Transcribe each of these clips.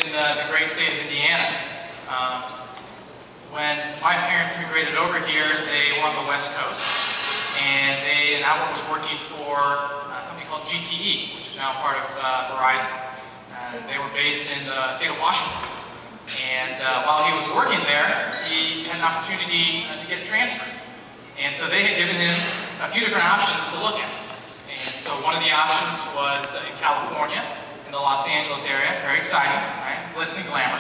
in the great state of Indiana. When my parents immigrated over here, they were on the West Coast, and Albert was working for a company called GTE, which is now part of Verizon. They were based in the state of Washington. And while he was working there, he had an opportunity to get transferred. And so they had given him a few different options to look at. And so one of the options was in California, in the Los Angeles area, very exciting, right? Glitz and glamour.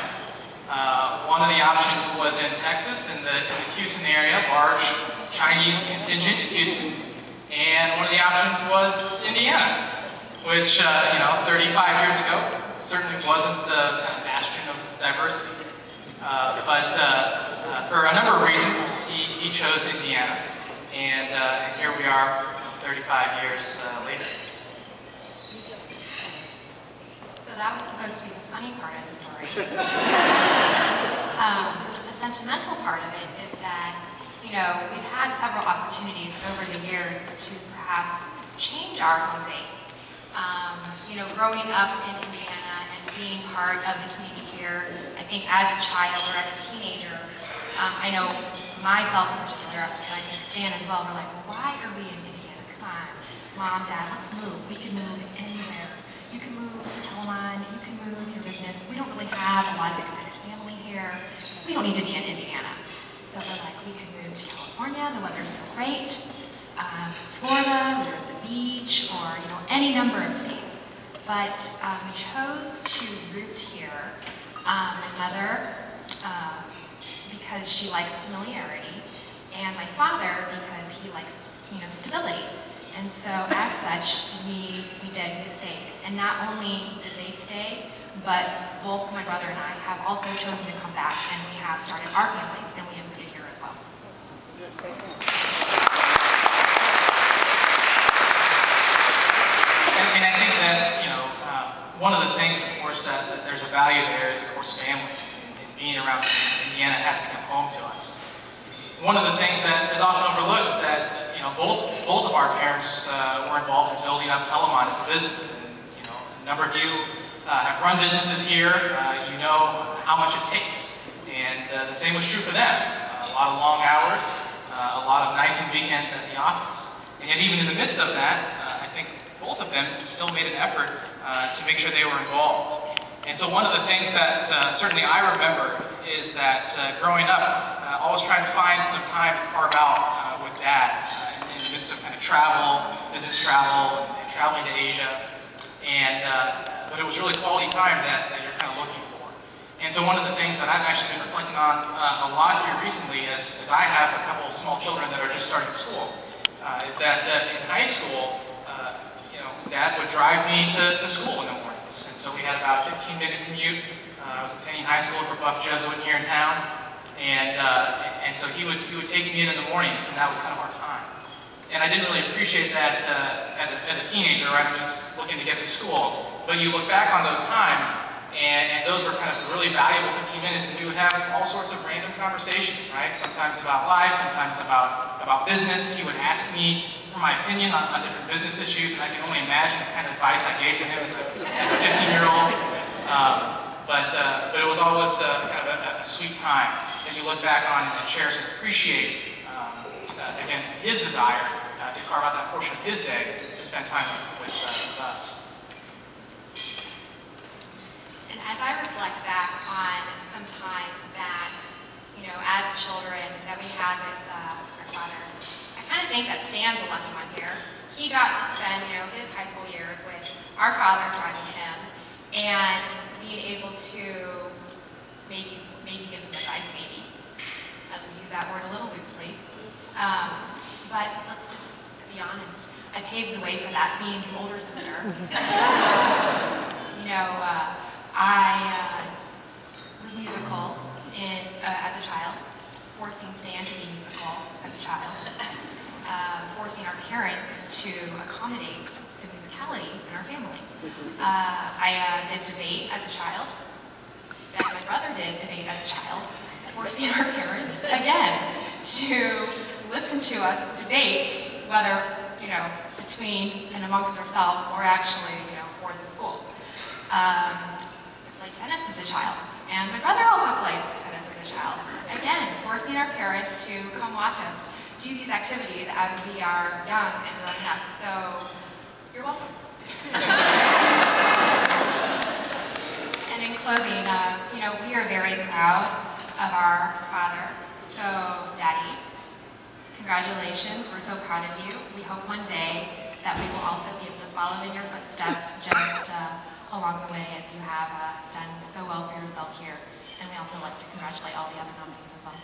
One of the options was in Texas, in the Houston area, large Chinese contingent in Houston. And one of the options was Indiana, which, 35 years ago, certainly wasn't the kind of bastion of diversity. But for a number of reasons, he chose Indiana. And here we are 35 years later. So that was supposed to be the funny part of the story. The sentimental part of it is that, we've had several opportunities over the years to perhaps change our home base. Growing up in Indiana and being part of the community here, I think as a child or as a teenager, I know myself in particular, and I think Stan as well, we're like, well, why are we in Indiana? Come on, Mom, Dad, let's move. We can move anywhere. You can move your Telemon, you can move your business. We don't really have a lot of extended family here. We don't need to be in Indiana. So we're like, we could move to California, the weather's so great. Florida, there's the beach, or any number of states. But we chose to root here. My mother, because she likes familiarity, and my father because he likes stability. And so as such, we stayed. And not only did they stay, but both my brother and I have also chosen to come back, and we have started our families, and we have moved here as well. And I think that, one of the things, of course, that there's a value there is, of course, family. And being around Indiana has become home to us. One of the things that is often overlooked is that, both of our parents were involved in building up Telemon as a business. And, a number of you have run businesses here. You know how much it takes. And the same was true for them. A lot of long hours, a lot of nights and weekends at the office. And yet even in the midst of that, I think both of them still made an effort to make sure they were involved. And so one of the things that certainly I remember is that growing up, always trying to find some time to carve out with Dad in the midst of kind of travel, business travel, and traveling to Asia. And but it was really quality time that you're kind of looking for. And so one of the things that I've actually been reflecting on a lot here recently, as I have a couple of small children that are just starting school, is that in high school, Dad would drive me to school in the mornings. And so we had about a 15-minute commute. I was attending high school for Buff Jesuit here in town. And so he would take me in the mornings, and that was kind of our time. And I didn't really appreciate that as a teenager, right? I'm just looking to get to school. But you look back on those times, and those were kind of really valuable 15 minutes, and we would have all sorts of random conversations, right? Sometimes about life, sometimes about business. He would ask me for my opinion on different business issues, and I can only imagine the kind of advice I gave to him as a 15-year-old. But it was always kind of a sweet time that you look back on and cherish and appreciate, again, his desire to carve out that portion of his day to spend time with us. And as I reflect back on some time that, as children that we had with our father, I kind of think that Stan's a lucky one here. He got to spend, his high school years with our father driving him, and being able to maybe give some advice, maybe. I would use that word a little loosely. But let's just be honest. I paved the way for that, being the older sister. I was musical as a child, forcing Stan to be musical as a child, forcing our parents to accommodate the musicality in our family. I did debate as a child. Then my brother did debate as a child, forcing our parents, again, to listen to us debate whether, between and amongst ourselves or actually, for the school. I'd like to tennis as a child. And my brother also played tennis as a child. Again, forcing our parents to come watch us do these activities as we are young and growing up. So, you're welcome. And in closing, we are very proud of our father. So, Daddy, congratulations. We're so proud of you. We hope one day that we will also be able to follow in your footsteps just along the way as you have done so well for yourself here. And we also like to congratulate all the other nominees as well.